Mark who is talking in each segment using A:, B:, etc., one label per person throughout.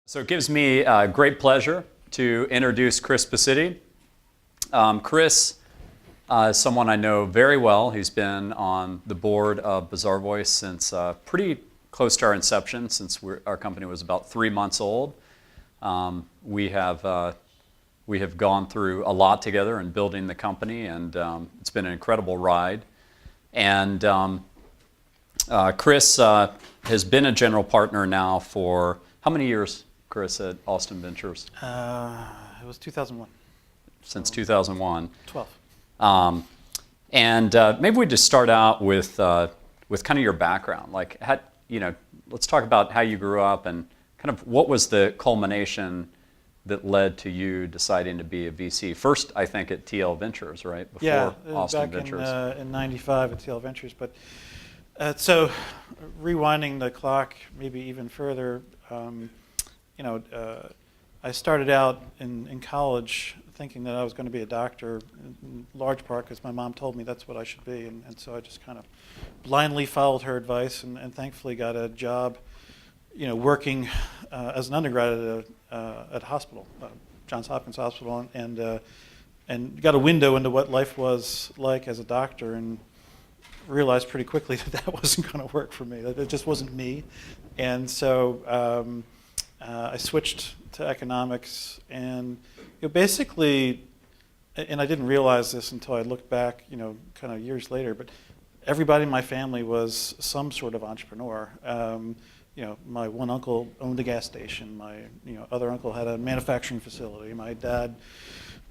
A: So it gives me great pleasure to introduce Chris Pacitti. Chris is someone I know very well. He's been on the board of Bazaar Voice since pretty close to our inception, since our company was about 3 months old. We have gone through a lot together in building the company, and it's been an incredible ride. And Chris has been a general partner now for how many years, Chris, at Austin Ventures?
B: It was 2001.
A: Since 2001.
B: 12.
A: And maybe we just start out with kind of your background. Like, let's talk about how you grew up and kind of what was the culmination that led to you deciding to be a VC. First, I think at TL Ventures, right? Before Austin
B: back
A: Ventures.
B: in '95 at TL Ventures. But so, rewinding the clock, maybe even further. I started out in college thinking that I was going to be a doctor, in large part because my mom told me that's what I should be, and so I just kind of blindly followed her advice, and thankfully got a job, working as an undergrad at a hospital, Johns Hopkins Hospital, and got a window into what life was like as a doctor, and realized pretty quickly that wasn't going to work for me. That it just wasn't me, and so. I switched to economics, and basically, and I didn't realize this until I looked back, kind of years later, but everybody in my family was some sort of entrepreneur. My one uncle owned a gas station. My other uncle had a manufacturing facility. My dad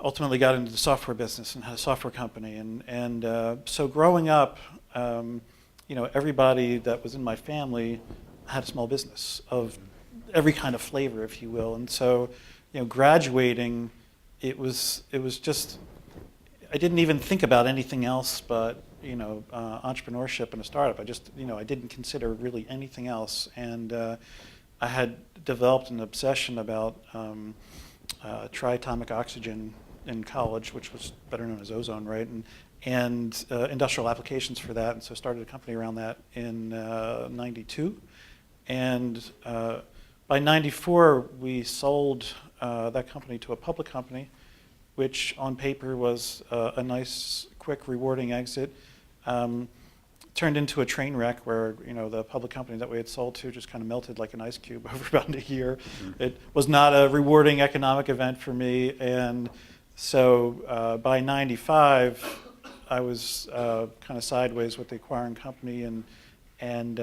B: ultimately got into the software business and had a software company. And so growing up, everybody that was in my family had a small business of every kind of flavor, if you will. And so, graduating, it was just, I didn't even think about anything else but, entrepreneurship and a startup. I just, I didn't consider really anything else. And I had developed an obsession about triatomic oxygen in college, which was better known as ozone, right? And industrial applications for that. And so started a company around that in '92. And by '94, we sold that company to a public company, which on paper was a nice, quick, rewarding exit. Turned into a train wreck where the public company that we had sold to just kind of melted like an ice cube over about a year. Mm-hmm. It was not a rewarding economic event for me, and so by '95, I was kind of sideways with the acquiring company and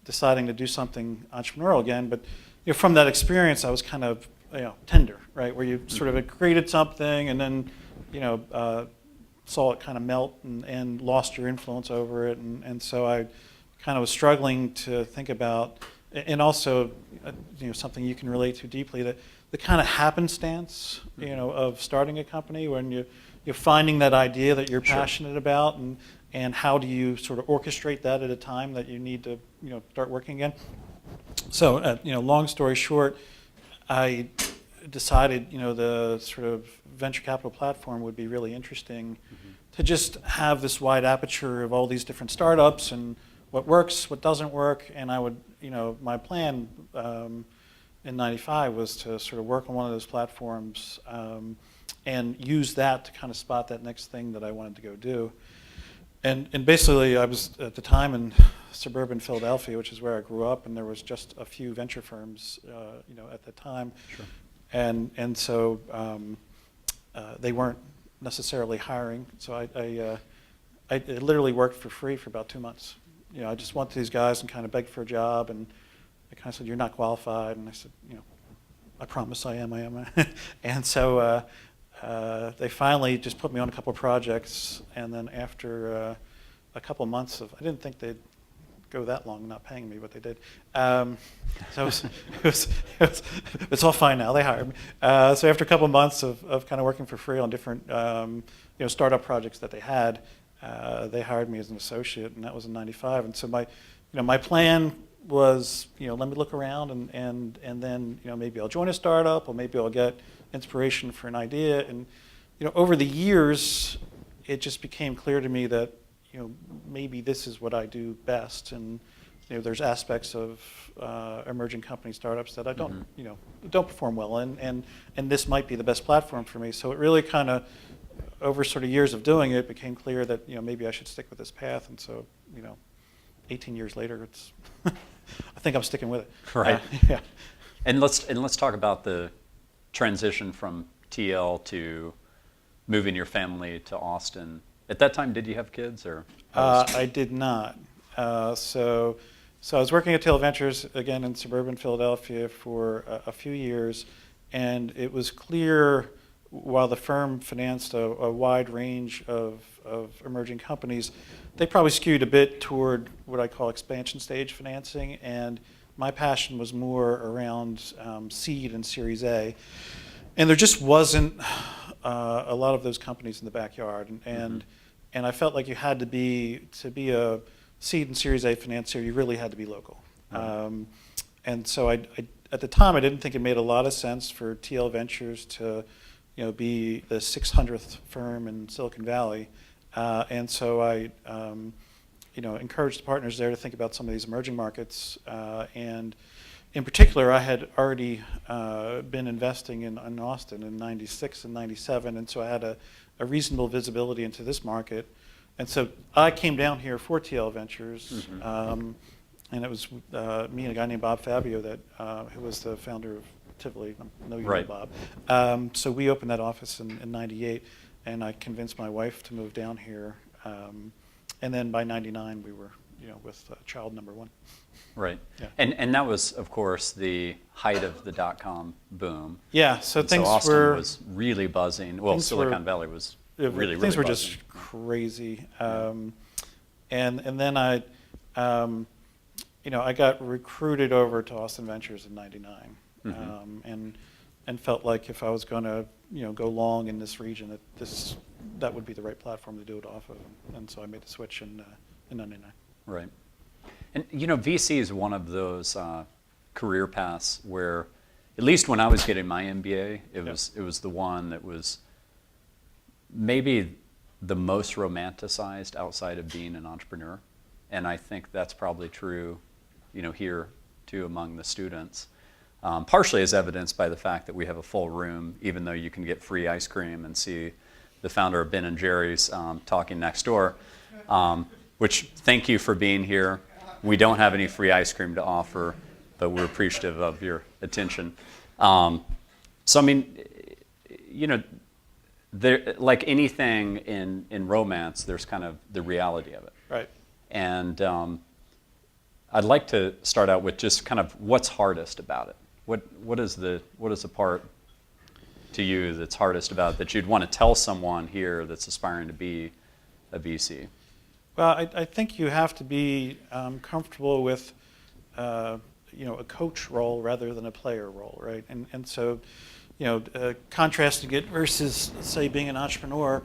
B: deciding to do something entrepreneurial again, but. From that experience, I was kind of, tender, right? Where you sort of had created something and then, saw it kind of melt and lost your influence over it. And so I kind of was struggling to think about, and also, something you can relate to deeply, the kind of happenstance, of starting a company when you're finding that idea that you're passionate about, and how do you sort of orchestrate that at a time that you need to, start working again. So, long story short, I decided, the sort of venture capital platform would be really interesting to just have this wide aperture of all these different startups and what works, what doesn't work. And I would, my plan in '95 was to sort of work on one of those platforms and use that to kind of spot that next thing that I wanted to go do. And basically, I was at the time in suburban Philadelphia, which is where I grew up, and there was just a few venture firms, at the time,
A: Sure.
B: and so they weren't necessarily hiring. So I literally worked for free for about 2 months. I just went to these guys and kind of begged for a job, and they kind of said, "You're not qualified," and I said, "I promise I am." And so. They finally just put me on a couple of projects, and then after a couple of months I didn't think they'd go that long not paying me, but they did. So it's all fine now. They hired me. So after a couple of months of kind of working for free on different startup projects that they had, they hired me as an associate, and that was in '95. And so my plan was let me look around and then maybe I'll join a startup, or maybe I'll get inspiration for an idea. And over the years, it just became clear to me that maybe this is what I do best. And there's aspects of emerging company startups that I don't, don't perform well in, and this might be the best platform for me. So it really kind of, over sort of years of doing it, became clear that maybe I should stick with this path. And so 18 years later, it's I think I'm sticking with it.
A: Right.
B: Yeah.
A: And let's talk about the transition from TL to moving your family to Austin. At that time, did you have kids, or?
B: I did not. So I was working at TL Ventures again in suburban Philadelphia for a few years, and it was clear, while the firm financed a wide range of emerging companies, they probably skewed a bit toward what I call expansion stage financing, and my passion was more around seed and Series A. And there just wasn't a lot of those companies in the backyard, and I felt like you had to be a seed and Series A financier, you really had to be local. And so I at the time, I didn't think it made a lot of sense for TL Ventures to be the 600th firm in Silicon Valley. And so I encouraged the partners there to think about some of these emerging markets. And in particular, I had already been investing in Austin in 96 and 97, and so I had a reasonable visibility into this market. And so I came down here for TL Ventures, and it was me and a guy named Bob Fabio who was the founder of Tivoli. I know you know Bob. So we opened that office in 98, and I convinced my wife to move down here. And then by 99, we were with child number one.
A: Right.
B: Yeah.
A: And that was, of course, the height of the dot-com boom.
B: Yeah, so things
A: Austin
B: were...
A: was really buzzing. Well, Silicon Valley was really
B: things were
A: buzzing.
B: Just crazy. And then I got recruited over to Austin Ventures in 99. And felt like if I was going to go long in this region, that would be the right platform to do it off of. And so I made the switch in 99.
A: Right. And VC is one of those career paths where, at least when I was getting my MBA, it was the one that was maybe the most romanticized outside of being an entrepreneur. And I think that's probably true, here too among the students. Partially as evidenced by the fact that we have a full room, even though you can get free ice cream and see the founder of Ben & Jerry's talking next door, which thank you for being here. We don't have any free ice cream to offer, but we're appreciative of your attention. So I mean, there, like anything in romance, there's kind of the reality of it.
B: Right.
A: And I'd like to start out with just kind of what's hardest about it. What is the part to you that's hardest about it that you'd want to tell someone here that's aspiring to be a VC?
B: Well, I think you have to be comfortable with a coach role rather than a player role, right? And so contrasting it versus, say, being an entrepreneur,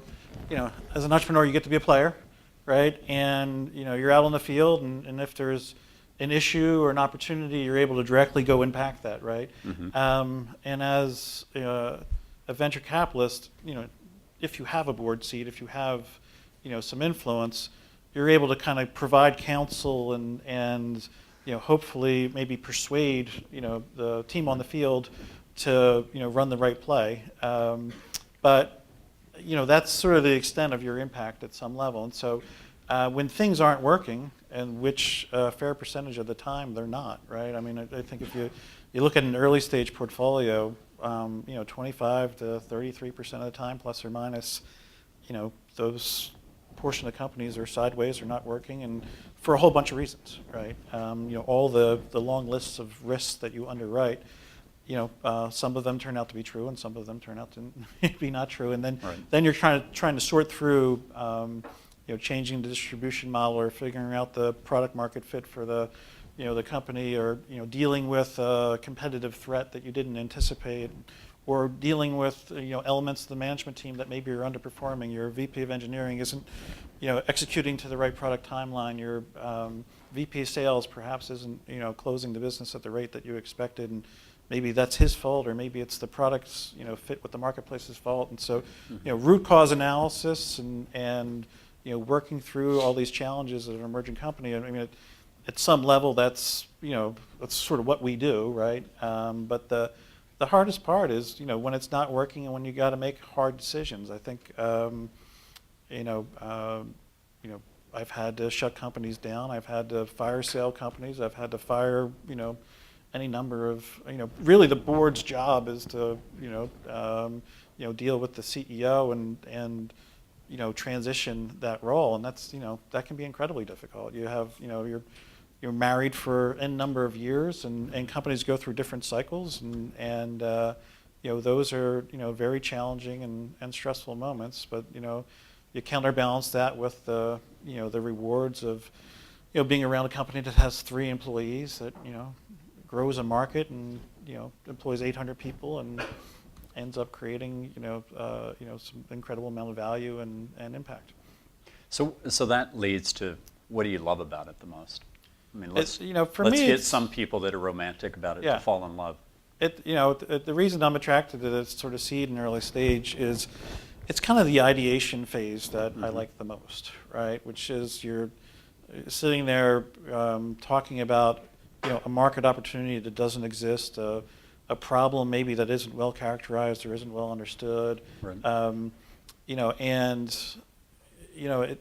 B: as an entrepreneur you get to be a player, right? And you're out on the field, and if there's an issue or an opportunity, you're able to directly go impact that, right? And as a venture capitalist, if you have a board seat, if you have some influence, you're able to kind of provide counsel and hopefully maybe persuade the team on the field to run the right play. But that's sort of the extent of your impact at some level. And so when things aren't working, and which a fair percentage of the time they're not, right? I mean, I think if you look at an early stage portfolio, 25 to 33% of the time, plus or minus, those portion of companies are sideways or not working, and for a whole bunch of reasons, right? All the long lists of risks that you underwrite, some of them turn out to be true, and some of them turn out to be not true, and then you're trying to sort through, changing the distribution model or figuring out the product market fit for the company, or dealing with a competitive threat that you didn't anticipate, or dealing with elements of the management team that maybe are underperforming. Your VP of engineering isn't executing to the right product timeline. Your VP of sales perhaps isn't closing the business at the rate that you expected, and maybe that's his fault, or maybe it's the product's fit with the marketplace's fault. And so root cause analysis and working through all these challenges of an emerging company. I mean, at some level, that's that's sort of what we do, right? But the hardest part is when it's not working and when you got to make hard decisions. I think you know I've had to shut companies down. I've had to fire sale companies. I've had to fire any number of really the board's job is to deal with the CEO and transition that role, and that's that can be incredibly difficult. You have you're married for n number of years, and companies go through different cycles, and those are very challenging and stressful moments. But you counterbalance that with the the rewards of being around a company that has 3 employees that grows a market and employs 800 people and ends up creating some incredible amount of value and impact.
A: So that leads to, what do you love about it the most? I mean, let's
B: for
A: let's
B: me,
A: get some people that are romantic about it to fall in love.
B: The reason I'm attracted to this sort of seed and early stage is it's kind of the ideation phase that I like the most, right? Which is you're sitting there talking about a market opportunity that doesn't exist, a problem maybe that isn't well characterized or isn't well understood,
A: Right.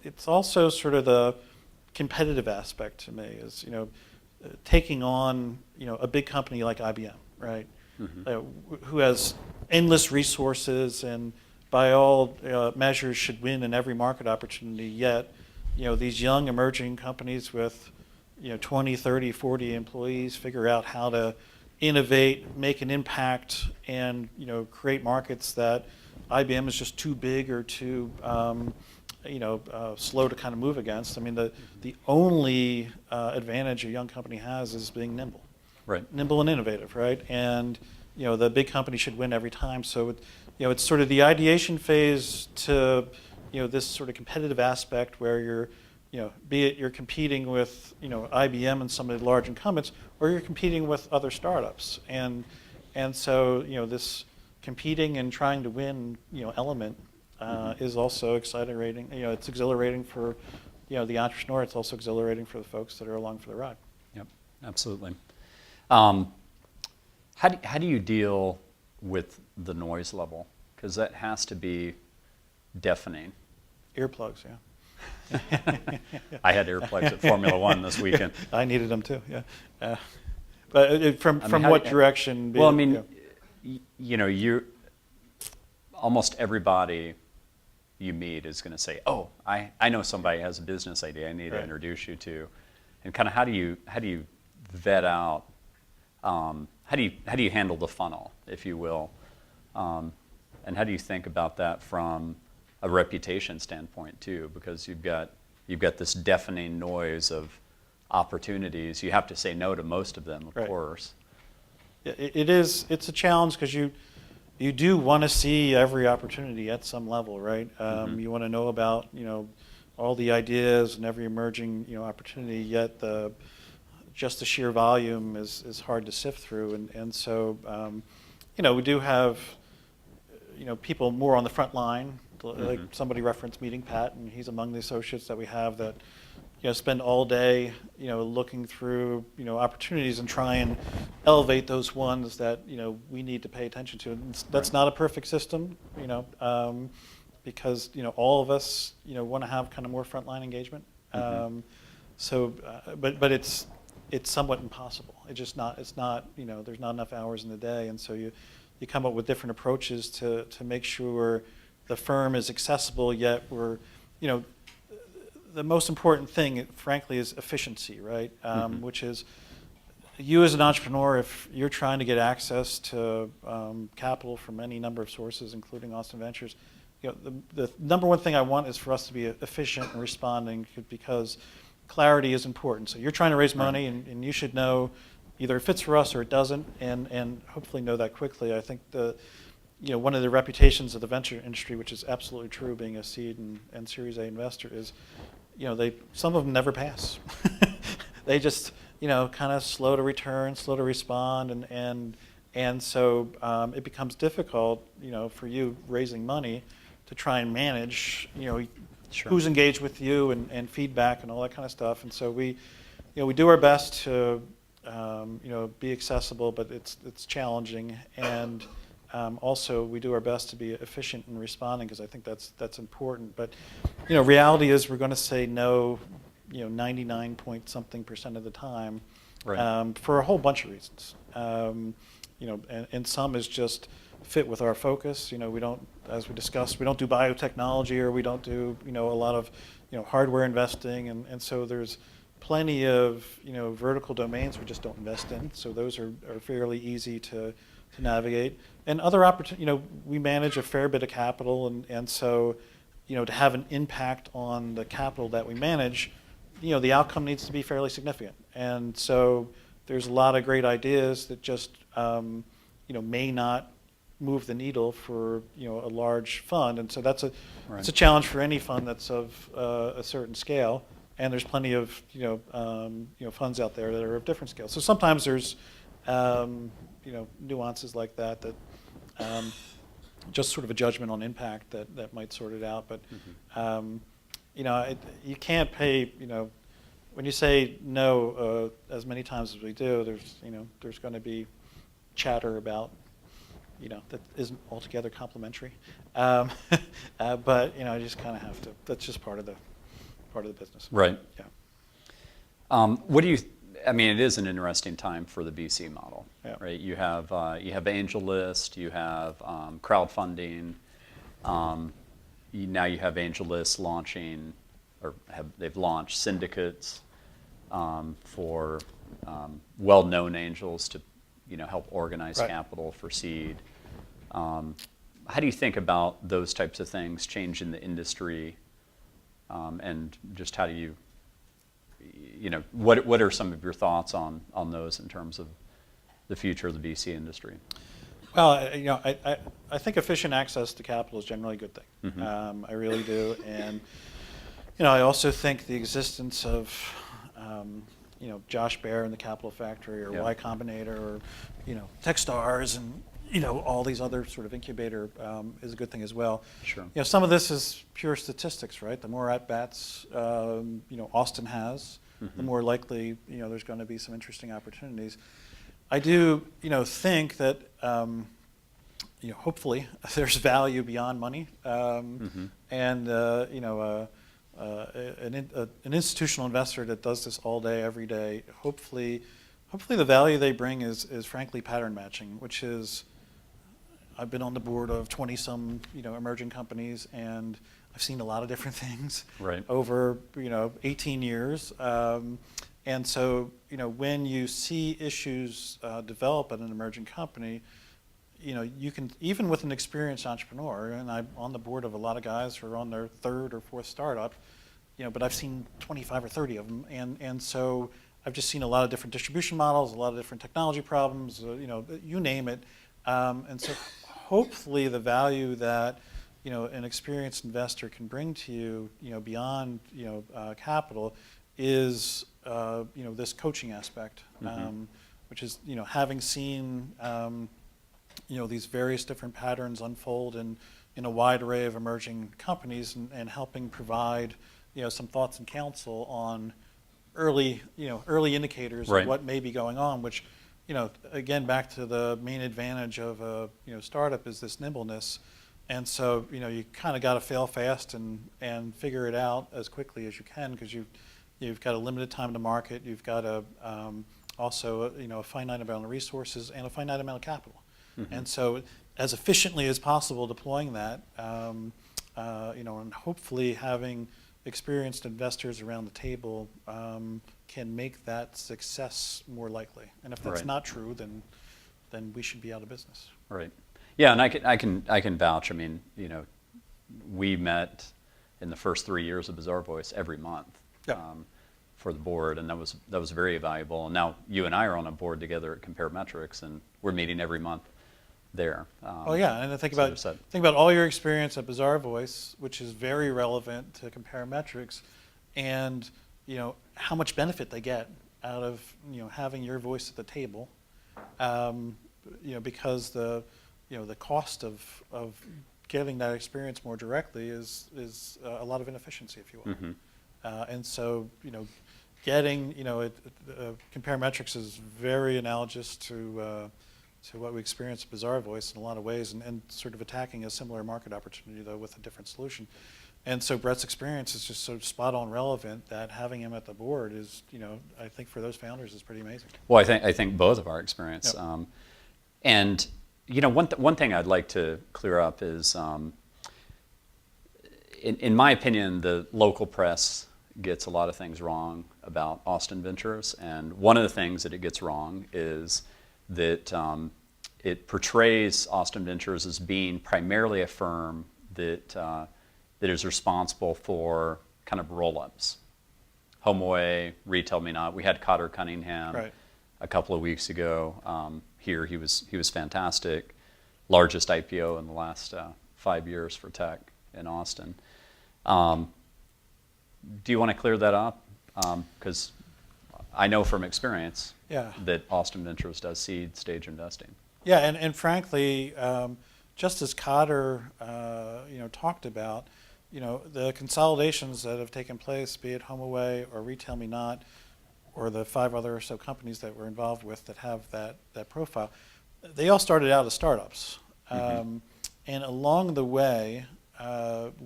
B: It's also sort of the competitive aspect to me is taking on a big company like IBM, right? Who has endless resources and by all measures should win in every market opportunity. Yet these young emerging companies with 20, 30, 40 employees figure out how to innovate, make an impact, and create markets that IBM is just too big or too slow to kind of move against. I mean, the only advantage a young company has is being nimble,
A: Right.
B: nimble and innovative, right? And the big company should win every time. So it's sort of the ideation phase to this sort of competitive aspect where you're be it you're competing with IBM and some of the large incumbents, or you're competing with other startups, and so this competing and trying to win element is also exhilarating. It's exhilarating for the entrepreneur. It's also exhilarating for the folks that are along for the ride.
A: Yep, absolutely. How do you deal with the noise level? Because that has to be deafening.
B: Earplugs, yeah.
A: I had earplugs at Formula One this weekend.
B: I needed them too. Yeah, but from what direction?
A: Well, I mean, you almost everybody you meet is going to say, "Oh, I know somebody has a business idea I need to introduce you to," and kind of how do you vet out? How do you handle the funnel, if you will, and how do you think about that from a reputation standpoint too? Because you've got this deafening noise of opportunities. You have to say no to most of them, of course.
B: It's a challenge because you do want to see every opportunity at some level, right? You want to know about all the ideas and every emerging opportunity. Yet just the sheer volume is hard to sift through, and so we do have people more on the front line. Like somebody referenced meeting Pat, and he's among the associates that we have that spend all day looking through opportunities and try and elevate those ones that we need to pay attention to. And that's not a perfect system, because all of us want to have kind of more frontline engagement. But it's somewhat impossible. It's not there's not enough hours in the day, and so you come up with different approaches to make sure the firm is accessible, yet we're, the most important thing, frankly, is efficiency, right? Which is you as an entrepreneur, if you're trying to get access to capital from any number of sources, including Austin Ventures, the number one thing I want is for us to be efficient in responding, because clarity is important. So you're trying to raise money, and you should know either it fits for us or it doesn't, and hopefully know that quickly. I think one of the reputations of the venture industry, which is absolutely true, being a seed and Series A investor, is some of them never pass. They just kind of slow to return, slow to respond, and so it becomes difficult for you raising money to try and manage
A: Sure.
B: who's engaged with you and feedback and all that kind of stuff. And so we do our best to be accessible, but it's challenging. And also we do our best to be efficient in responding, because I think that's important. But reality is we're going to say no 99 point something% of the time,
A: Right.
B: for a whole bunch of reasons. And some is just fit with our focus. We don't, as we discussed, we don't do biotechnology, or we don't do a lot of hardware investing, and so there's plenty of vertical domains we just don't invest in. So those are fairly easy to navigate. And other opportunities, we manage a fair bit of capital, and so to have an impact on the capital that we manage, the outcome needs to be fairly significant. And so there's a lot of great ideas that just may not move the needle for a large fund, and so that's it's a challenge for any fund that's of a certain scale. And there's plenty of funds out there that are of different scales. So sometimes there's nuances like that just sort of a judgment on impact that might sort it out. But you can't pay when you say no as many times as we do, there's going to be chatter about that isn't altogether complimentary. But you just kind of have to. That's just part of the business.
A: Right.
B: Yeah.
A: What do you? I mean, it is an interesting time for the VC model,
B: Yeah.
A: right? You have AngelList, you have crowdfunding. Now you have AngelList launching, or they've launched syndicates for well-known angels to help organize
B: Right.
A: capital for seed. How do you think about those types of things changing the industry, and just how do you, what are some of your thoughts on those in terms of the future of the VC industry?
B: Well, I think efficient access to capital is generally a good thing.
A: Mm-hmm.
B: I really do, and I also think the existence of Josh Baer and the Capital Factory, or
A: Yeah.
B: Y Combinator, or Techstars, and all these other sort of incubator is a good thing as well.
A: Sure.
B: Some of this is pure statistics, right? The more at bats Austin has,
A: Mm-hmm.
B: the more likely there's going to be some interesting opportunities. I do think that hopefully there's value beyond money,
A: Mm-hmm.
B: and an institutional investor that does this all day, every day, hopefully the value they bring is frankly pattern matching, which is, I've been on the board of 20-some emerging companies, and I've seen a lot of different things
A: Right.
B: over 18 years. And so when you see issues develop at an emerging company, you can, even with an experienced entrepreneur, and I'm on the board of a lot of guys who are on their third or fourth startup, but I've seen 25 or 30 of them, and so I've just seen a lot of different distribution models, a lot of different technology problems, you name it. And so hopefully the value that an experienced investor can bring to you, beyond capital, is this coaching aspect,
A: Mm-hmm.
B: which is having seen these various different patterns unfold in a wide array of emerging companies, and helping provide some thoughts and counsel on early indicators
A: Right.
B: of what may be going on, which again, back to the main advantage of a startup is this nimbleness. And so you kind of got to fail fast and figure it out as quickly as you can, because you've got a limited time to market. You've got also a finite amount of resources and a finite amount of capital.
A: Mm-hmm.
B: And so as efficiently as possible deploying that, and hopefully having experienced investors around the table can make that success more likely. And if that's
A: Right.
B: not true, then we should be out of business.
A: Right. Yeah, and I can vouch. I mean, we met in the first 3 years of Bizarre Voice every month.
B: Yeah.
A: For the board, and that was very valuable. And now you and I are on a board together at Compare Metrics, and we're meeting every month there.
B: Oh yeah, and think
A: so there's that.
B: about all your experience at Bizarre Voice, which is very relevant to Compare Metrics, and how much benefit they get out of having your voice at the table, because the cost of getting that experience more directly is a lot of inefficiency, if you will.
A: Mm-hmm.
B: And so, getting, Compare Metrics is very analogous to what we experienced at Bazaar Voice in a lot of ways, and sort of attacking a similar market opportunity, though, with a different solution. And so Brett's experience is just so spot on relevant that having him at the board is, I think for those founders is pretty amazing.
A: Well, I think both of our experience.
B: Yep.
A: And, one thing I'd like to clear up is, in my opinion, the local press gets a lot of things wrong about Austin Ventures. And one of the things that it gets wrong is that it portrays Austin Ventures as being primarily a firm that is responsible for kind of roll-ups. HomeAway, Retail Me Not. We had Cotter Cunningham
B: Right.
A: a couple of weeks ago. Here he was fantastic. Largest IPO in the last 5 years for tech in Austin. Do you want to clear that up? Because I know from experience that Austin Ventures does seed stage investing.
B: Yeah, and frankly, just as Cotter, talked about, the consolidations that have taken place, be it HomeAway or Retail Me Not, or the 5 other or so companies that we're involved with that have that profile, they all started out as startups.
A: Mm-hmm.
B: And along the way,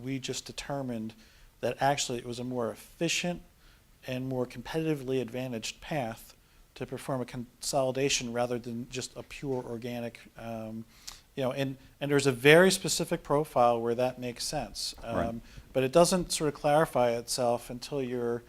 B: we just determined that actually it was a more efficient and more competitively advantaged path to perform a consolidation rather than just a pure organic, and there's a very specific profile where that makes sense.
A: Right.
B: But it doesn't sort of clarify itself until you're,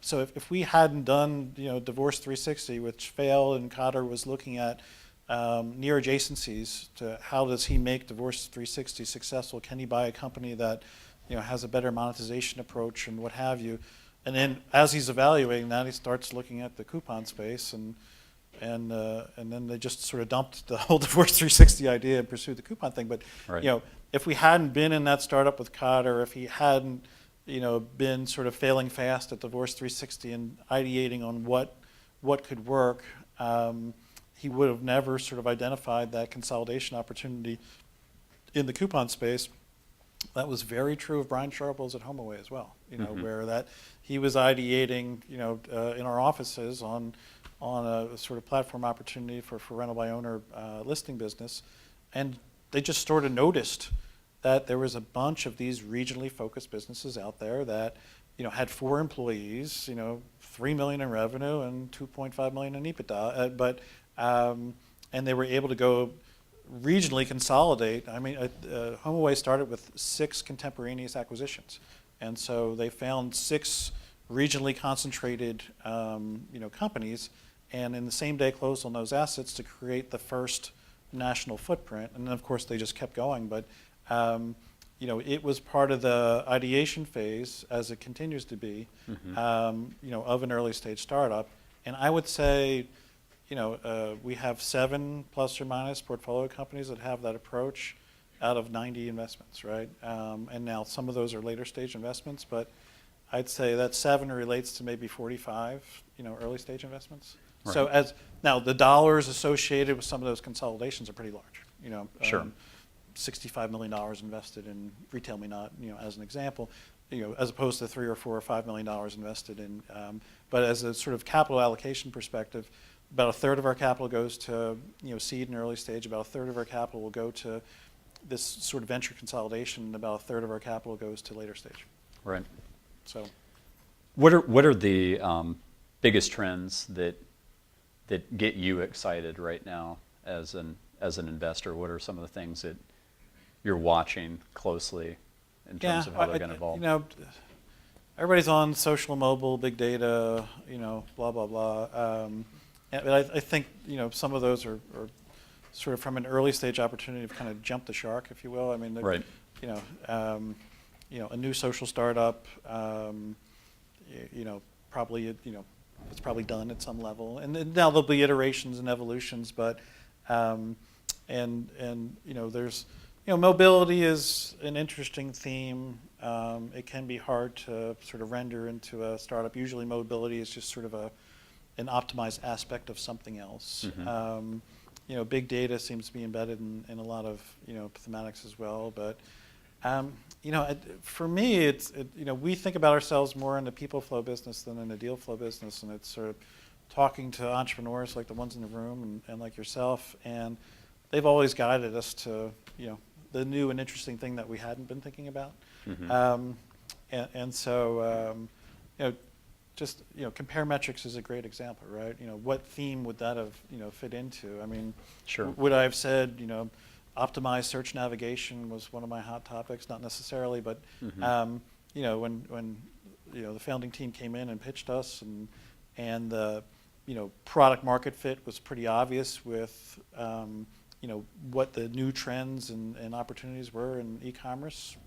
B: so if we hadn't done, Divorce 360, which failed, and Cotter was looking at near adjacencies to how does he make Divorce 360 successful? Can he buy a company that, has a better monetization approach and what have you? And then as he's evaluating that, he starts looking at the coupon space, and then they just sort of dumped the whole Divorce 360 idea and pursued the coupon thing. But
A: Right.
B: If we hadn't been in that startup with Cotter, if he hadn't been sort of failing fast at Divorce 360 and ideating on what could work, he would have never sort of identified that consolidation opportunity in the coupon space. That was very true of Brian Sharples at HomeAway as well,
A: Mm-hmm.
B: where that he was ideating, in our offices on a sort of platform opportunity for rental by owner listing business, and they just sort of noticed that there was a bunch of these regionally focused businesses out there that, had 4 employees, $3 million in revenue and $2.5 million in EBITDA, and they were able to go regionally consolidate. I mean, HomeAway started with 6 contemporaneous acquisitions, and so they found 6 regionally concentrated, companies, and in the same day closed on those assets to create the first national footprint. And then, of course, they just kept going. But it was part of the ideation phase, as it continues to be,
A: Mm-hmm.
B: Of an early stage startup. And I would say, we have 7 plus or minus portfolio companies that have that approach out of 90 investments, right? And now some of those are later stage investments, but I'd say that 7 relates to maybe 45, early stage investments.
A: Right.
B: So now the dollars associated with some of those consolidations are pretty large.
A: Sure.
B: $65 million invested in Retail Me Not, as an example, as opposed to $3 or $4 or $5 million invested in. But as a sort of capital allocation perspective, about a third of our capital goes to seed and early stage. About a third of our capital will go to this sort of venture consolidation, and about a third of our capital goes to later stage.
A: Right.
B: So,
A: What are the biggest trends that get you excited right now as an investor? What are some of the things that you're watching closely in terms of how they're going to evolve?
B: Everybody's on social, mobile, big data, blah blah blah. But I think some of those are sort of from an early stage opportunity to kind of jump the shark, if you will. I mean,
A: Right.
B: A new social startup, probably it's probably done at some level, and then now there'll be iterations and evolutions, but there's mobility is an interesting theme. It can be hard to sort of render into a startup. Usually, mobility is just sort of an optimized aspect of something else.
A: Mm-hmm.
B: big data seems to be embedded in a lot of thematics as well. But for me, we think about ourselves more in the people flow business than in the deal flow business, and it's sort of talking to entrepreneurs like the ones in the room and like yourself, and they've always guided us to the new and interesting thing that we hadn't been thinking about.
A: Mm-hmm.
B: So just compare metrics is a great example, right? What theme would that have fit into? I mean,
A: Sure.
B: Would I have said optimized search navigation was one of my hot topics? Not necessarily, but
A: Mm-hmm.
B: when the founding team came in and pitched us, and the product market fit was pretty obvious with what the new trends and opportunities were in e-commerce,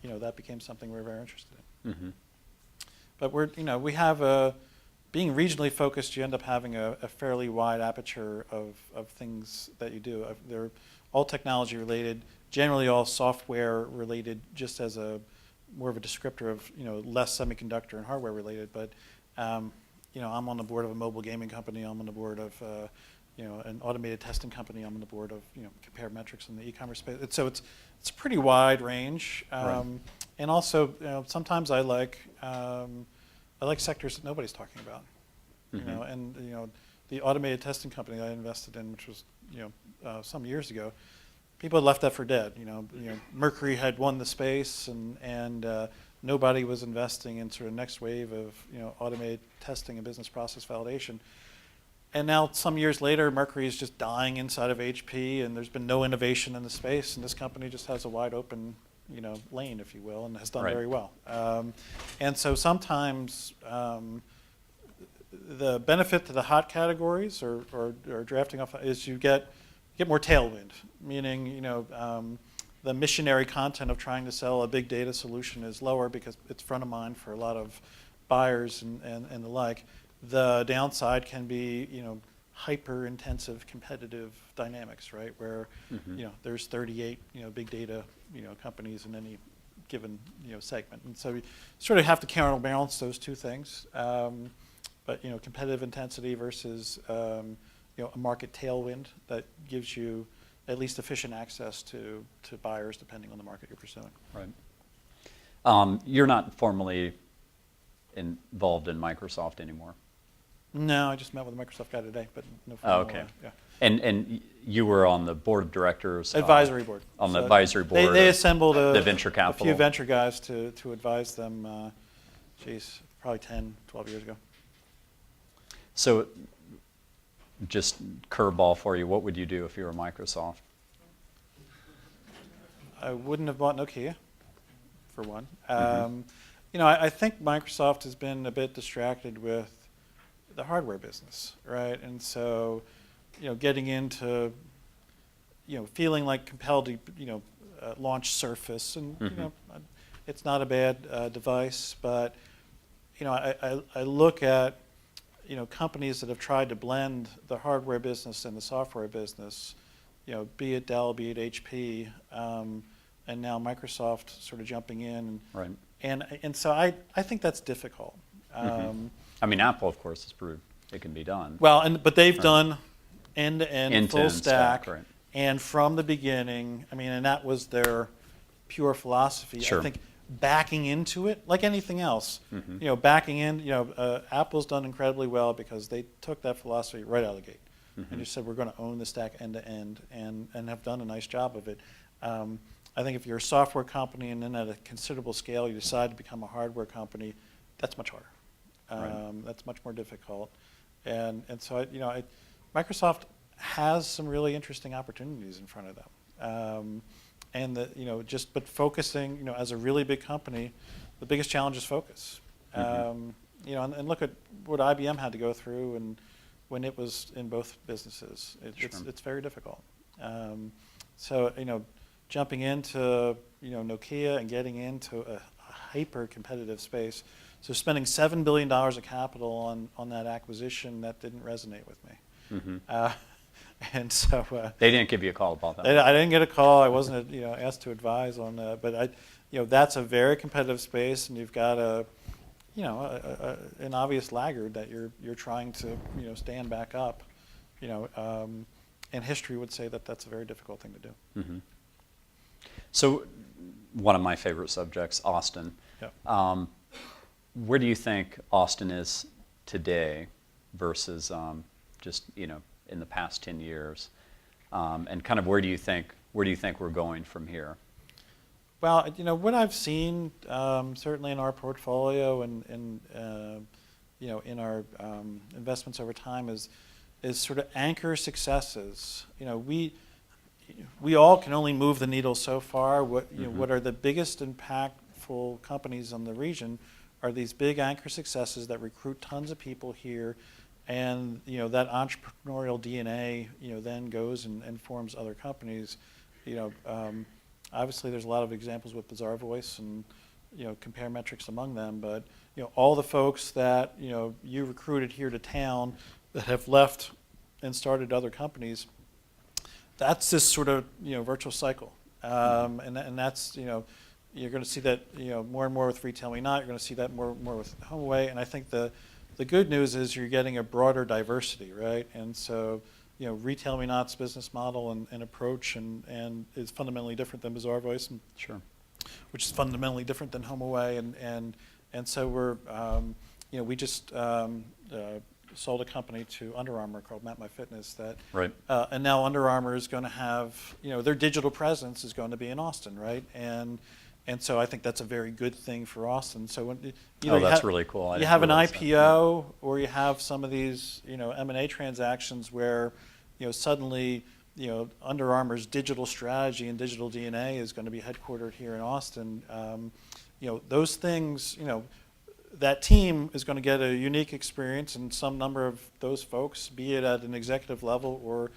B: that became something we're very interested in.
A: Mm-hmm.
B: But we have being regionally focused, you end up having a fairly wide aperture of things that you do. They're all technology related, generally all software related, just as more of a descriptor of less semiconductor and hardware related. But I'm on the board of a mobile gaming company. I'm on the board of an automated testing company. I'm on the board of Compare Metrics in the e-commerce space. So it's a pretty wide range.
A: Right.
B: And also, sometimes I like sectors that nobody's talking about.
A: Mm-hmm.
B: And the automated testing company I invested in, which was some years ago, people had left that for dead. Mercury had won the space, and nobody was investing in sort of next wave of automated testing and business process validation. And now, some years later, Mercury is just dying inside of HP, and there's been no innovation in the space, and this company just has a wide open lane, if you will, and has done
A: Right.
B: very well. And so sometimes the benefit to the hot categories or drafting off is you get more tailwind, meaning the missionary content of trying to sell a big data solution is lower because it's front of mind for a lot of buyers and the like. The downside can be hyper-intensive competitive dynamics, right? Where
A: Mm-hmm.
B: there's 38 big data companies in any given segment, and so you sort of have to counterbalance those two things. But competitive intensity versus a market tailwind that gives you at least efficient access to buyers depending on the market you're pursuing.
A: Right. You're not formally involved in Microsoft anymore.
B: No, I just met with a Microsoft guy today, but no.
A: Oh, okay.
B: Yeah.
A: And you were on the board of directors.
B: Advisory board.
A: On the
B: So
A: advisory board.
B: They assembled
A: the venture
B: a
A: capital.
B: few venture guys to advise them. Probably 10, 12 years ago.
A: So, just curveball for you. What would you do if you were Microsoft?
B: I wouldn't have bought Nokia, for one.
A: Mm-hmm.
B: I think Microsoft has been a bit distracted with the hardware business, right? And so, getting into, feeling like compelled to, launch Surface, and
A: Mm-hmm.
B: It's not a bad device, but I look at companies that have tried to blend the hardware business and the software business, be it Dell, be it HP, and now Microsoft sort of jumping in.
A: Right.
B: And so I think that's difficult.
A: Mm-hmm. I mean, Apple, of course, has proved it can be done.
B: Well, but they've
A: Right.
B: done end-to-end, full
A: End-to-end
B: stack,
A: right.
B: and from the beginning, and that was their pure philosophy.
A: Sure.
B: I think backing into it, like anything else,
A: Mm-hmm.
B: backing in, Apple's done incredibly well because they took that philosophy right out of the gate
A: Mm-hmm.
B: and just said, we're going to own the stack end-to-end, and have done a nice job of it. I think if you're a software company and then at a considerable scale you decide to become a hardware company, that's much harder.
A: Right.
B: That's much more difficult. And so, Microsoft has some really interesting opportunities in front of them. But focusing, as a really big company, the biggest challenge is focus.
A: Mm-hmm.
B: And look at what IBM had to go through and when it was in both businesses.
A: Sure.
B: It's very difficult. So, jumping into, Nokia and getting into a hyper-competitive space. So spending $7 billion of capital on that acquisition, that didn't resonate with me.
A: Mm-hmm.
B: And so
A: They didn't give you a call about that.
B: I didn't get a call. I wasn't asked to advise on that. But that's a very competitive space, and you've got an obvious laggard that you're trying to stand back up. and history would say that that's a very difficult thing to do.
A: Mm-hmm. So, one of my favorite subjects, Austin.
B: Yeah.
A: Where do you think Austin is today versus just in the past 10 years, and kind of where do you think we're going from here?
B: Well, what I've seen, certainly in our portfolio and in our investments over time is sort of anchor successes. We all can only move the needle so far. What are the biggest impactful companies in the region are these big anchor successes that recruit tons of people here, and that entrepreneurial DNA then goes and forms other companies. Obviously there's a lot of examples with Bazaar Voice and compare metrics among them, but all the folks that you recruited here to town that have left and started other companies, that's this sort of virtual cycle, and that's you're going to see that more and more with Retail Me Not. You're going to see that more with HomeAway, and I think the good news is you're getting a broader diversity, right? And so Retail Me Not's business model and approach and is fundamentally different than Bazaar Voice, and
A: Sure.
B: which is fundamentally different than HomeAway, and so we're we just sold a company to Under Armour called MapMyFitness that,
A: Right.
B: And now Under Armour is going to have their digital presence is going to be in Austin, right? And so I think that's a very good thing for Austin. So when
A: That's really cool.
B: You have an IPO, or you have some of these M&A transactions where suddenly Under Armour's digital strategy and digital DNA is going to be headquartered here in Austin. Those things, that team is going to get a unique experience, and some number of those folks, be it at an executive level or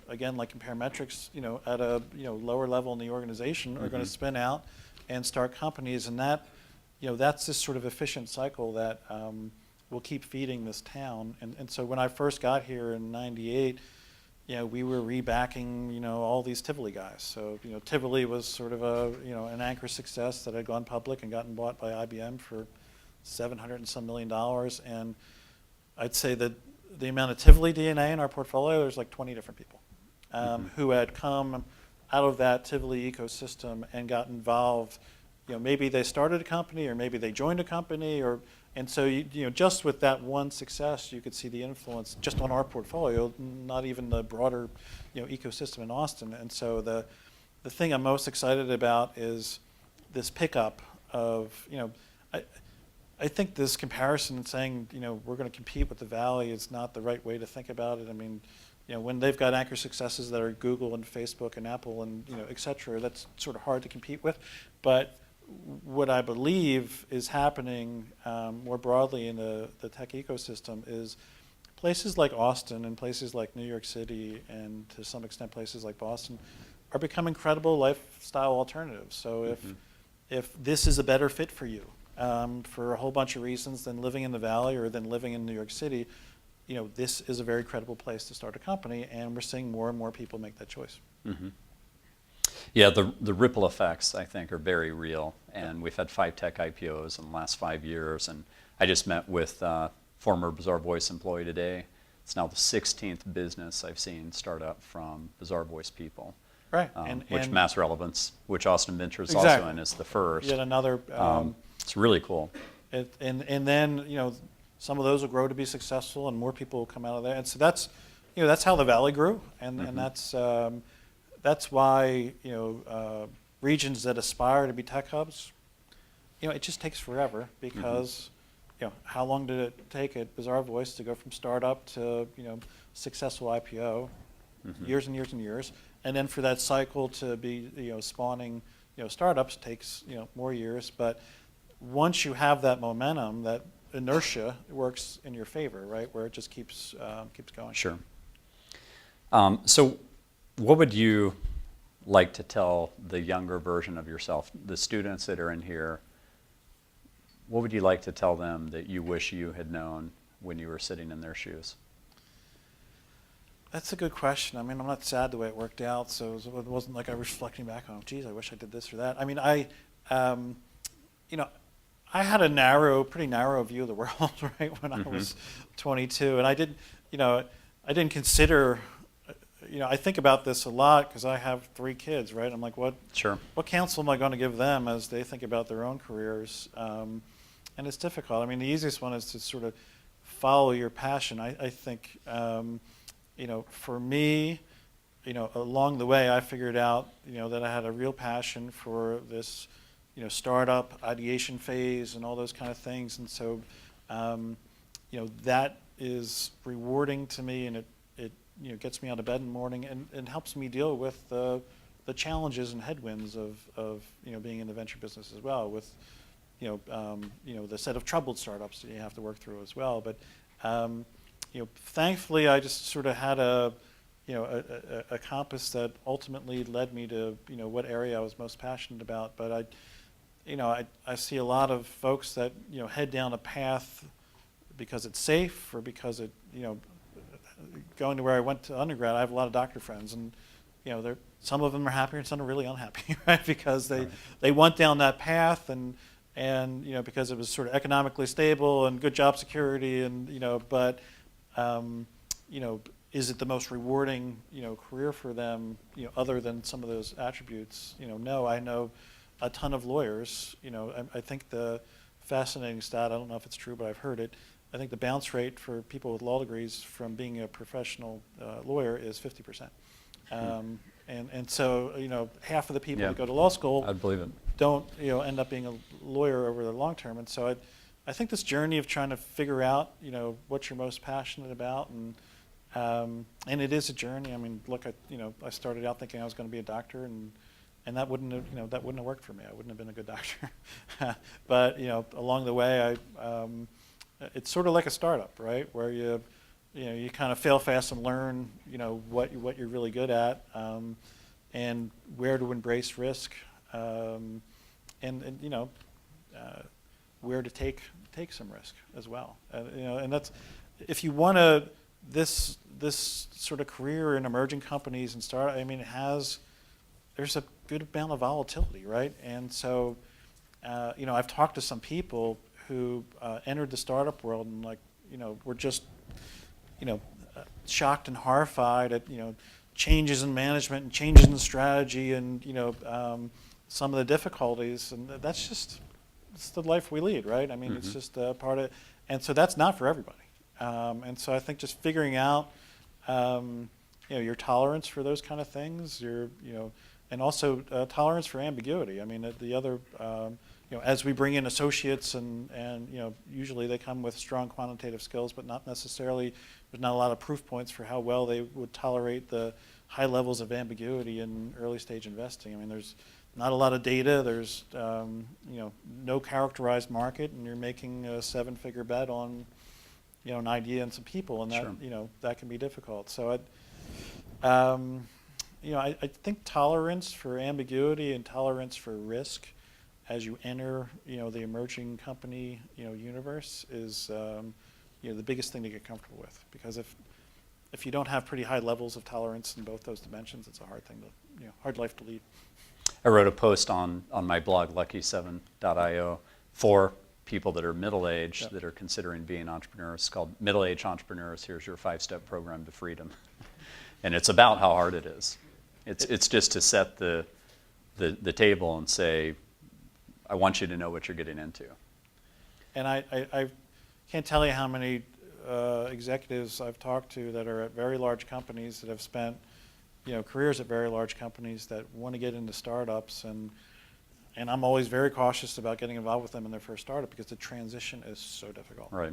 B: again, like compare metrics, at a lower level in the organization, are going to spin out and start companies, and that that's this sort of efficient cycle that will keep feeding this town. And so when I first got here in '98, we were rebacking all these Tivoli guys. So Tivoli was sort of a an anchor success that had gone public and gotten bought by IBM for $700 and some million, and I'd say that the amount of Tivoli DNA in our portfolio, there's like 20 different people who had come out of that Tivoli ecosystem and got involved. Maybe they started a company, or maybe they joined a company, and so just with that one success, you could see the influence just on our portfolio, not even the broader ecosystem in Austin. And so the thing I'm most excited about is this pickup of I think this comparison and saying we're going to compete with the Valley is not the right way to think about it. I mean, when they've got anchor successes that are Google and Facebook and Apple and et cetera, that's sort of hard to compete with. But what I believe is happening more broadly in the tech ecosystem is places like Austin and places like New York City and to some extent places like Boston are becoming credible lifestyle alternatives. So if this is a better fit for you, for a whole bunch of reasons than living in the Valley or than living in New York City, this is a very credible place to start a company, and we're seeing more and more people make that choice.
A: Mm-hmm. Yeah, the ripple effects, I think, are very real, and we've had 5 tech IPOs in the last 5 years, and I just met with former Bazaar Voice employee today. It's now the 16th business I've seen start up from Bazaar Voice people.
B: Right.
A: Which Mass Relevance, which Austin Ventures
B: Exactly.
A: also in, is the first.
B: Yet another.
A: It's really cool.
B: And then some of those will grow to be successful, and more people will come out of there. And so that's that's how the Valley grew, and that's why regions that aspire to be tech hubs, it just takes forever because how long did it take at Bazaar Voice to go from startup to successful IPO? Years and years and years, and then for that cycle to be spawning startups takes more years. But once you have that momentum, that inertia works in your favor, right? Where it just keeps going.
A: Sure. So what would you like to tell the younger version of yourself, the students that are in here? What would you like to tell them that you wish you had known when you were sitting in their shoes?
B: That's a good question. I mean, I'm not sad the way it worked out, so it wasn't like I was reflecting back on, geez, I wish I did this or that. I mean, I had a pretty narrow view of the world, right, when I was 22, and I didn't consider, I think about this a lot because I have 3 kids, right? I'm like, what counsel am I going to give them as they think about their own careers? And it's difficult. I mean, the easiest one is to sort of follow your passion. I think, for me, along the way, I figured out, that I had a real passion for this, startup ideation phase and all those kind of things. And so, that is rewarding to me, and it gets me out of bed in the morning and helps me deal with the challenges and headwinds of being in the venture business as well, with the set of troubled startups that you have to work through as well. But thankfully, I just sort of had a compass that ultimately led me to what area I was most passionate about. But I see a lot of folks that head down a path because it's safe, or because it going to where I went to undergrad. I have a lot of doctor friends, and some of them are happy and some are really unhappy, right? Because they went down that path, and because it was sort of economically stable and good job security, and but is it the most rewarding career for them, other than some of those attributes? No. I know a ton of lawyers. I think the fascinating stat, I don't know if it's true, but I've heard it, I think the bounce rate for people with law degrees from being a professional lawyer is 50%. And so, half of the people that go to law school,
A: I'd believe it,
B: don't end up being a lawyer over the long term. And so I think this journey of trying to figure out what you're most passionate about, and it is a journey. I mean, look, I started out thinking I was going to be a doctor, and that wouldn't have worked for me. I wouldn't have been a good doctor. But along the way, it's sort of like a startup, right? Where you kind of fail fast and learn what you're really good at, and where to embrace risk, and where to take some risk as well. And that's, if you want this sort of career in emerging companies and startup, I mean, there's a good amount of volatility, right? And so I've talked to some people who entered the startup world and were just shocked and horrified at changes in management and changes in strategy, and some of the difficulties, and it's the life we lead, right? I mean, It's just a part of, and so that's not for everybody. And so I think just figuring out your tolerance for those kind of things, and also tolerance for ambiguity. I mean, the other as we bring in associates, and usually they come with strong quantitative skills, but not necessarily, there's not a lot of proof points for how well they would tolerate the high levels of ambiguity in early stage investing. I mean, there's not a lot of data, there's no characterized market, and you're making a 7-figure bet on an idea and some people, and that that can be difficult. So I think tolerance for ambiguity and tolerance for risk as you enter, the emerging company, universe is, the biggest thing to get comfortable with. Because if you don't have pretty high levels of tolerance in both those dimensions, it's a hard thing to, hard life to lead.
A: I wrote a post on my blog, lucky7.io, for people that are middle-aged that are considering being entrepreneurs. It's called Middle-Aged Entrepreneurs. Here's your 5-step program to freedom. And it's about how hard it is. It's just to set the table and say, I want you to know what you're getting into.
B: And I can't tell you how many executives I've talked to that are at very large companies that have spent careers at very large companies that want to get into startups, and I'm always very cautious about getting involved with them in their first startup because the transition is so difficult.
A: Right.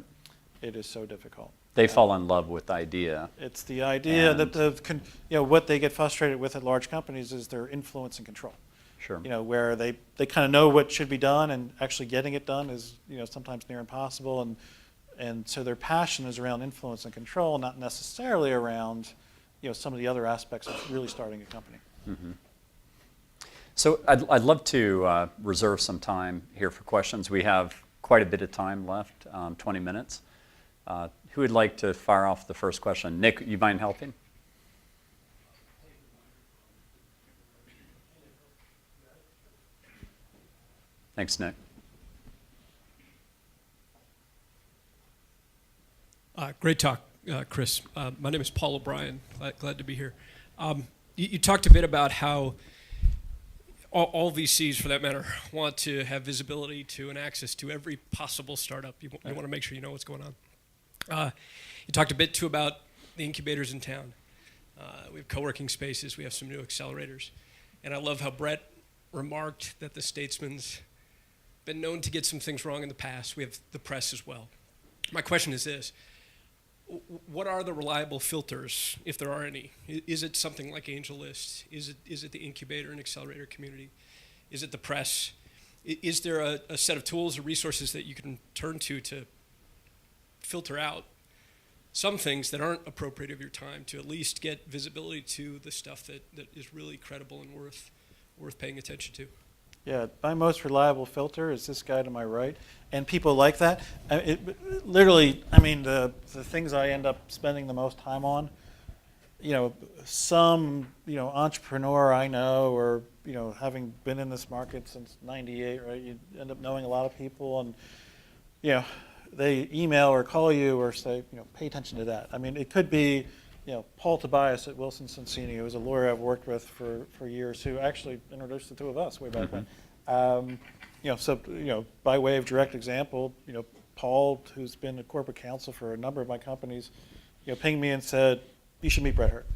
B: It is so difficult.
A: They fall in love with the idea.
B: It's the idea that what they get frustrated with at large companies is their influence and control.
A: Sure.
B: Where they kind of know what should be done, and actually getting it done is sometimes near impossible, and so their passion is around influence and control, not necessarily around some of the other aspects of really starting a company.
A: Mm-hmm. So I'd love to reserve some time here for questions. We have quite a bit of time left, 20 minutes. Who would like to fire off the first question? Nick, you mind helping? Thanks, Nick.
C: Great talk, Chris. My name is Paul O'Brien. Glad to be here. You talked a bit about how all VCs, for that matter, want to have visibility to and access to every possible startup. You want to make sure you know what's going on. You talked a bit, too, about the incubators in town. We have co-working spaces. We have some new accelerators. And I love how Brett remarked that the Statesman's been known to get some things wrong in the past. We have the press as well. My question is this. What are the reliable filters, if there are any? Is it something like AngelList? Is it the incubator and accelerator community? Is it the press? Is there a set of tools or resources that you can turn to filter out some things that aren't appropriate of your time, to at least get visibility to the stuff that is really credible and worth paying attention to?
B: Yeah, my most reliable filter is this guy to my right, and people like that. Literally, I mean, the things I end up spending the most time on, some, entrepreneur I know, or, having been in this market since '98, right, you end up knowing a lot of people, and, they email or call you or say, pay attention to that. I mean, it could be, Paul Tobias at Wilson Sonsini, who was a lawyer I've worked with for years, who actually introduced the two of us way back when. By way of direct example, Paul, who's been a corporate counsel for a number of my companies, pinged me and said, you should meet Brett Hurt.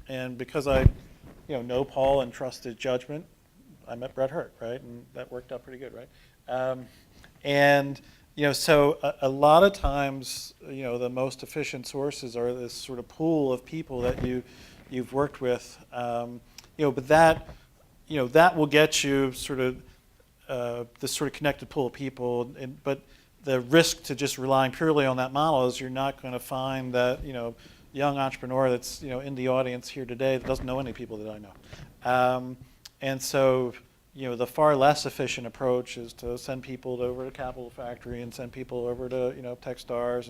B: And because I, know Paul and trust his judgment, I met Brett Hurt, right? And that worked out pretty good, right? So a lot of times, the most efficient sources are this sort of pool of people that you've worked with, but that will get you sort of this sort of connected pool of people. But the risk to just relying purely on that model is you're not going to find that young entrepreneur that's in the audience here today that doesn't know any people that I know, and so. The far less efficient approach is to send people over to Capital Factory and send people over to, Techstars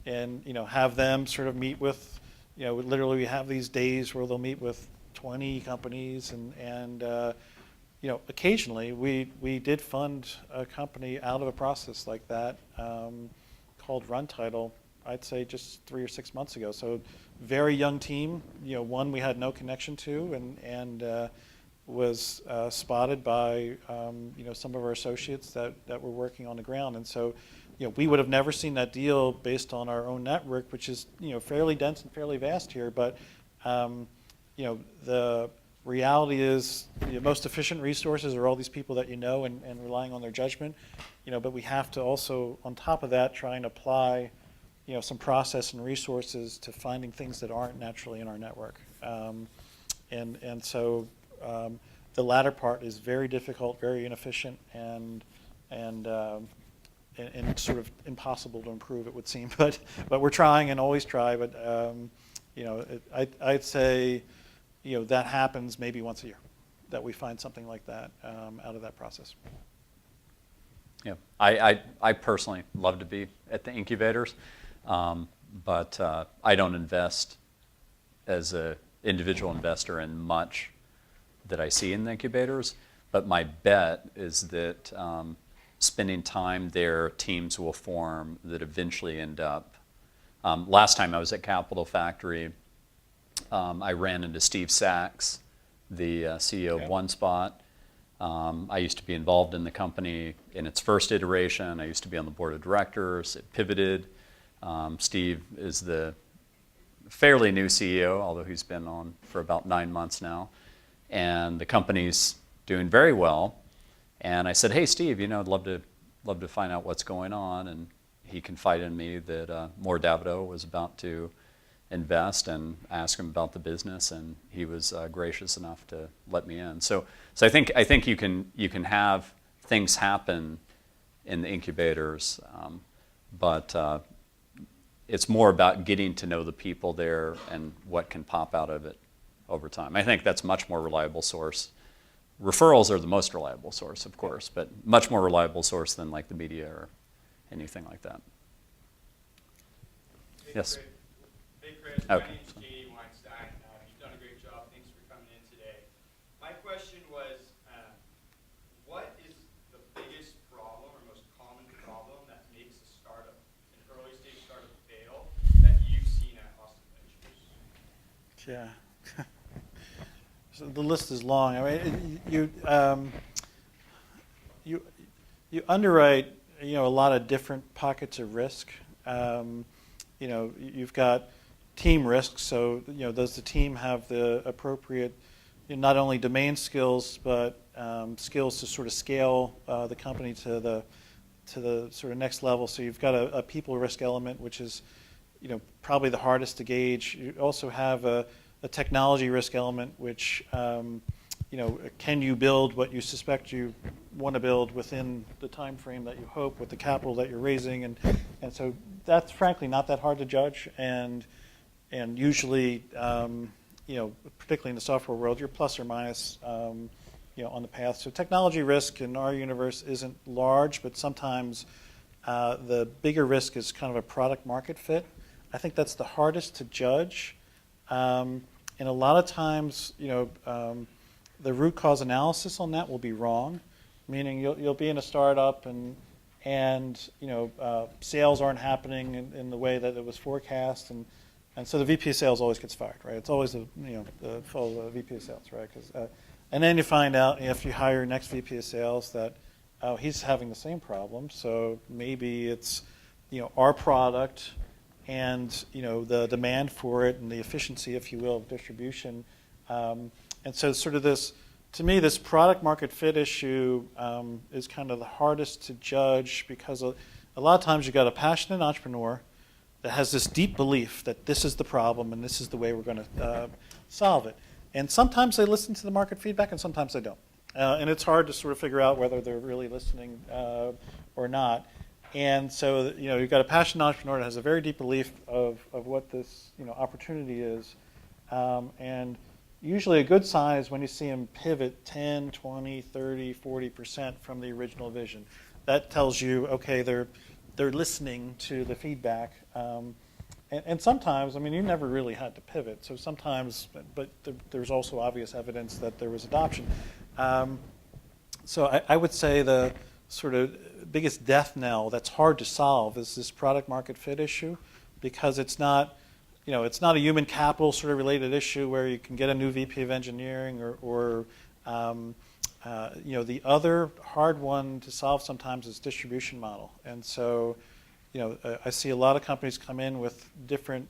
B: and have them sort of meet with, literally we have these days where they'll meet with 20 companies and occasionally we did fund a company out of a process like that called Run Title, I'd say just 3 or 6 months ago. So very young team, one we had no connection to and was spotted by some of our associates that were working on the ground, and so we would have never seen that deal based on our own network, which is fairly dense and fairly vast here. But the reality is the most efficient resources are all these people that and relying on their judgment. But we have to also, on top of that, try and apply some process and resources to finding things that aren't naturally in our network, and so. The latter part is very difficult, very inefficient, and sort of impossible to improve, it would seem. But we're trying and always try. But I'd say that happens maybe once a year, that we find something like that out of that process.
A: Yeah, I personally love to be at the incubators, but I don't invest as an individual investor in much that I see in the incubators, but my bet is that spending time there, teams will form that eventually end up. Last time I was at Capital Factory, I ran into Steve Sachs, the CEO of OneSpot. I used to be involved in the company in its first iteration. I used to be on the board of directors. It pivoted. Steve is the fairly new CEO, although he's been on for about 9 months now. And the company's doing very well. And I said, hey, Steve, I'd love to find out what's going on. And he confided in me that Moore Davidow was about to invest, and asked him about the business, and he was gracious enough to let me in. So I think you can have things happen in the incubators, but it's more about getting to know the people there and what can pop out of it over time. I think that's a much more reliable source. Referrals are the most reliable source, of course, but much more reliable source than like the media or anything like that.
D: Hey,
A: yes?
D: Hey, Chris.
A: Okay.
D: My name's J.D. Weinstein. You've done a great job. Thanks for coming in today. My question was, what is the biggest problem or most common problem that makes a startup, an early stage startup, fail that you've seen at Austin Ventures?
B: Yeah. So the list is long. I mean, you underwrite, a lot of different pockets of risk. You've got team risks. So, does the team have the appropriate, not only domain skills, but skills to sort of scale the company to the sort of next level? So you've got a people risk element, which is, probably the hardest to gauge. You also have a technology risk element, which, can you build what you suspect you want to build within the time frame that you hope with the capital that you're raising, and so that's frankly not that hard to judge, and usually, particularly in the software world, you're plus or minus, on the path. So technology risk in our universe isn't large, but sometimes the bigger risk is kind of a product market fit. I think that's the hardest to judge, and a lot of times, the root cause analysis on that will be wrong, meaning you'll be in a startup and sales aren't happening in the way that it was forecast, and so the VP of sales always gets fired, right? It's always the full VP of sales, right? And then you find out if you hire your next VP of sales that he's having the same problem, so maybe it's our product and the demand for it and the efficiency, if you will, of distribution. And so sort of this, to me, this product market fit issue is kind of the hardest to judge, because a lot of times you've got a passionate entrepreneur that has this deep belief that this is the problem and this is the way we're going to solve it. And sometimes they listen to the market feedback and sometimes they don't. And it's hard to sort of figure out whether they're really listening or not. And so, you've got a passionate entrepreneur that has a very deep belief of what this opportunity is. And usually a good sign is when you see them pivot 10, 20, 30, 40% from the original vision. That tells you, okay, they're listening to the feedback. And sometimes, you never really had to pivot. So sometimes, but there's also obvious evidence that there was adoption. So I would say the sort of biggest death knell that's hard to solve is this product market fit issue, because it's not a human capital sort of related issue where you can get a new VP of engineering or the other hard one to solve sometimes is distribution model. And so, I see a lot of companies come in with different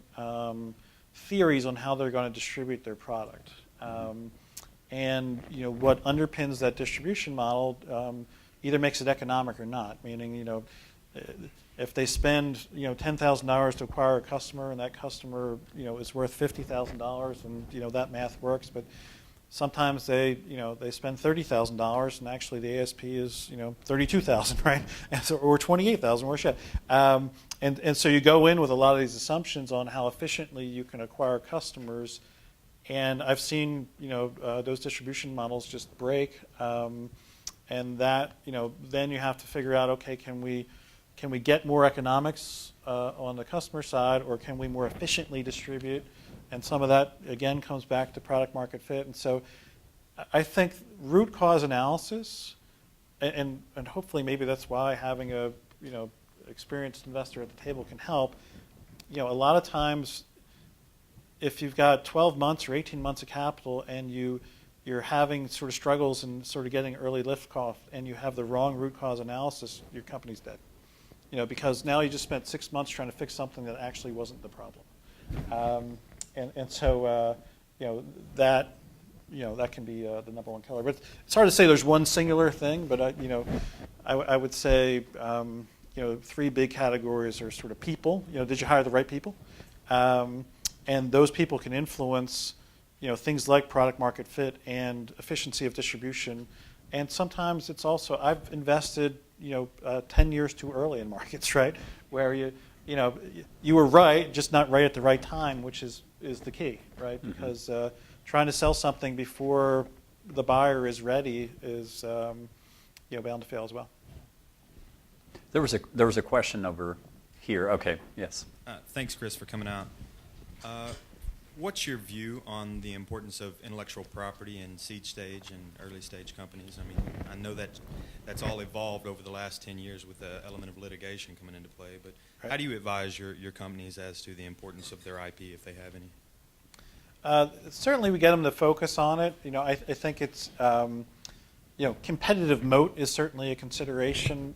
B: theories on how they're going to distribute their product. And what underpins that distribution model either makes it economic or not. Meaning, if they spend $10,000 to acquire a customer, and that customer is worth $50,000, and that math works. But sometimes they spend $30,000, and actually the ASP is $32,000, right? And so, or $28,000, or shit. And so you go in with a lot of these assumptions on how efficiently you can acquire customers. And I've seen those distribution models just break, and that then you have to figure out, okay, can we get more economics on the customer side, or can we more efficiently distribute? And some of that again comes back to product market fit. And so I think root cause analysis, and hopefully maybe that's why having a experienced investor at the table can help. A lot of times, if you've got 12 months or 18 months of capital and you're having sort of struggles and sort of getting early lift off, and you have the wrong root cause analysis, your company's dead. Because now you just spent 6 months trying to fix something that actually wasn't the problem. And so that can be the number one killer. But it's hard to say there's one singular thing. But I would say 3 big categories are sort of people. Did you hire the right people? And those people can influence things like product market fit and efficiency of distribution. And sometimes it's also, I've invested 10 years too early in markets, right? Where you were right, just not right at the right time, which is the key, right? Mm-hmm. Because trying to sell something before the buyer is ready is bound to fail as well.
A: There was a question over here. Okay, yes.
E: Thanks, Chris, for coming out. What's your view on the importance of intellectual property in seed stage and early stage companies? I know that's all evolved over the last 10 years with the element of litigation coming into play, but how do you advise your companies as to the importance of their IP, if they have any?
B: Certainly, we get them to focus on it. I think it's competitive moat is certainly a consideration.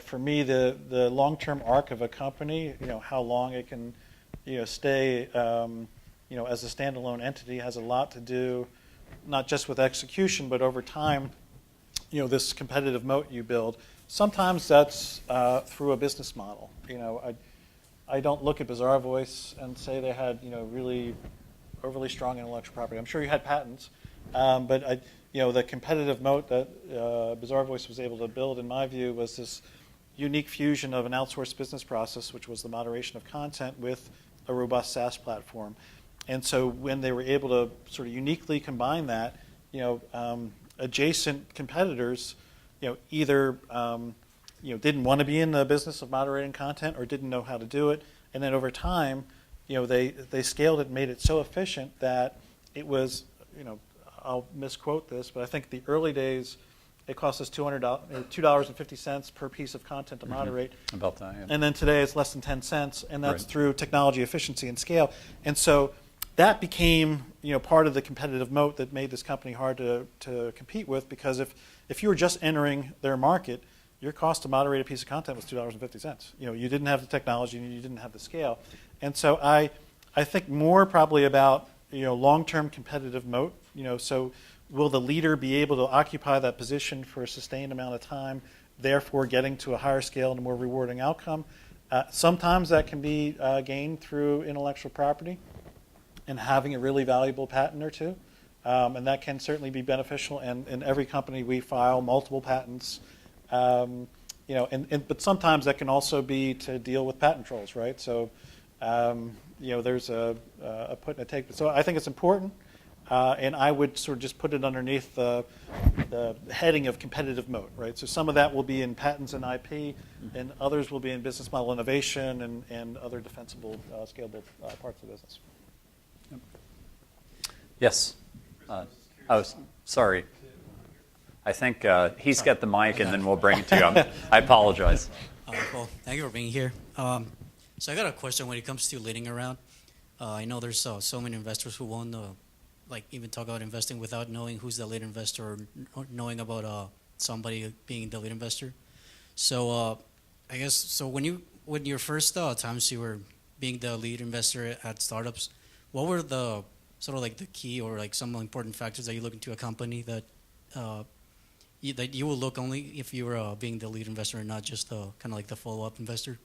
B: For me, the long-term arc of a company, how long it can, stay, as a standalone entity, has a lot to do, not just with execution, but over time. This competitive moat you build. Sometimes that's through a business model. I don't look at Bazaar Voice and say they had, really overly strong intellectual property. I'm sure you had patents, but the competitive moat that Bazaar Voice was able to build, in my view, was this unique fusion of an outsourced business process, which was the moderation of content, with a robust SaaS platform. And so when they were able to sort of uniquely combine that, adjacent competitors, either didn't want to be in the business of moderating content or didn't know how to do it, and then over time, they scaled it and made it so efficient that it was, I'll misquote this, but I think the early days, it cost us $2.50 per piece of content to moderate.
A: About that, yeah.
B: And then today it's less than 10 cents, and that's
A: Right.
B: through technology efficiency and scale. And so that became, part of the competitive moat that made this company hard to compete with, because if you were just entering their market, your cost to moderate a piece of content was $2.50. You didn't have the technology and you didn't have the scale. And so I think more probably about, long-term competitive moat. So will the leader be able to occupy that position for a sustained amount of time, therefore getting to a higher scale and a more rewarding outcome? Sometimes that can be gained through intellectual property and having a really valuable patent or two. And that can certainly be beneficial. And in every company, we file multiple patents. But sometimes that can also be to deal with patent trolls, right? So, there's a put and a take. So I think it's important. And I would sort of just put it underneath the heading of competitive moat, right? So some of that will be in patents and IP, and others will be in business model innovation and other defensible, scalable parts of the business.
A: Yes. Sorry. I think he's got the mic, and then we'll bring it to you. I apologize.
F: Well, thank you for being here. So I got a question when it comes to leading around. I know there's so many investors who won't even talk about investing without knowing who's the lead investor or knowing about somebody being the lead investor. So I guess when your first times you were being the lead investor at startups, what were the sort of like the key or like some important factors that you look into a company that you will look only if you were being the lead investor and not just kind of like the follow-up investor?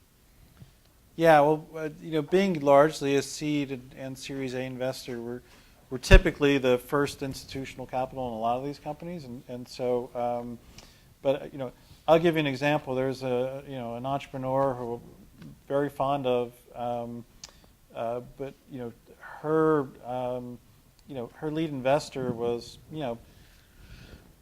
B: Yeah, well, being largely a seed and Series A investor, we're typically the first institutional capital in a lot of these companies, and so, but I'll give you an example. There's an entrepreneur who I'm very fond of, but her lead investor was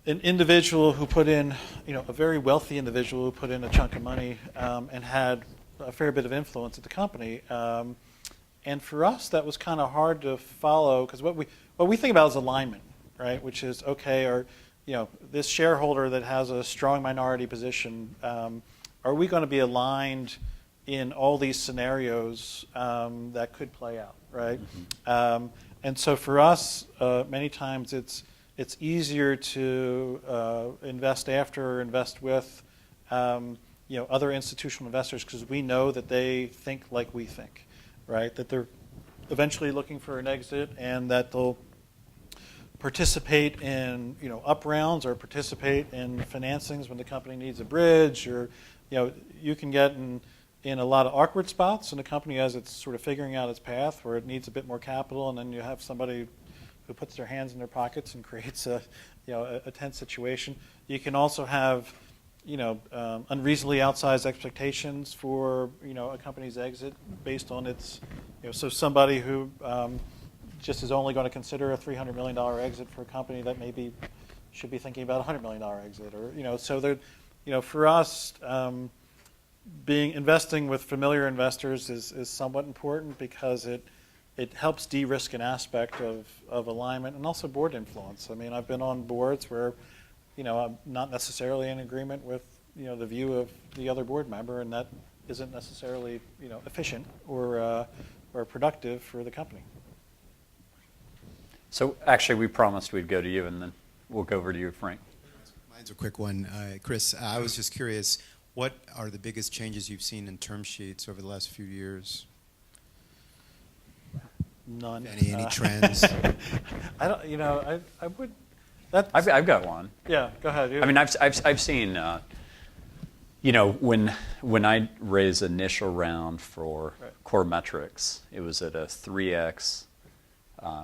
B: an individual who put in a very wealthy individual who put in a chunk of money and had a fair bit of influence at the company. And for us, that was kind of hard to follow, because what we think about is alignment, right? Which is, okay, or this shareholder that has a strong minority position, are we going to be aligned in all these scenarios that could play out, right? Mm-hmm. And so for us, many times it's easier to invest after or invest with other institutional investors, because we know that they think like we think, right? That they're eventually looking for an exit, and that they'll participate in up rounds or participate in financings when the company needs a bridge, or you can get in a lot of awkward spots in a company as it's sort of figuring out its path, where it needs a bit more capital, and then you have somebody who puts their hands in their pockets and creates a tense situation. You can also have unreasonably outsized expectations for a company's exit based on its so somebody who just is only going to consider a $300 million exit for a company that maybe should be thinking about a $100 million exit, or so there for us investing with familiar investors is somewhat important, because it helps de-risk an aspect of alignment and also board influence. I mean, I've been on boards where I'm not necessarily in agreement with the view of the other board member, and that isn't necessarily efficient or productive for the company.
A: So actually, we promised we'd go to you, and then we'll go over to you, Frank.
G: Mine's a quick one. Chris, I was just curious, what are the biggest changes you've seen in term sheets over the last few years?
B: None.
G: Any trends?
B: I don't. I would. That.
A: I've got one.
B: Yeah. Go ahead.
A: I mean, I've seen, when I raised initial round for
B: Right.
A: core metrics, it was at a 3x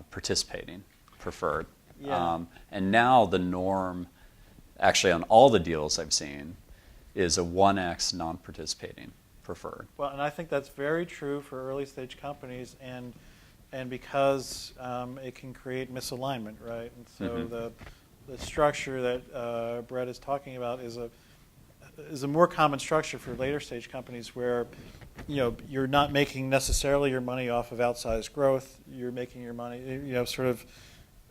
A: participating preferred.
B: Yeah.
A: And now the norm, actually on all the deals I've seen, is a 1x non-participating preferred.
B: Well, and I think that's very true for early stage companies, and because it can create misalignment, right? And so the structure that Brett is talking about is a more common structure for later stage companies where you're not making necessarily your money off of outsized growth. You're making your money sort of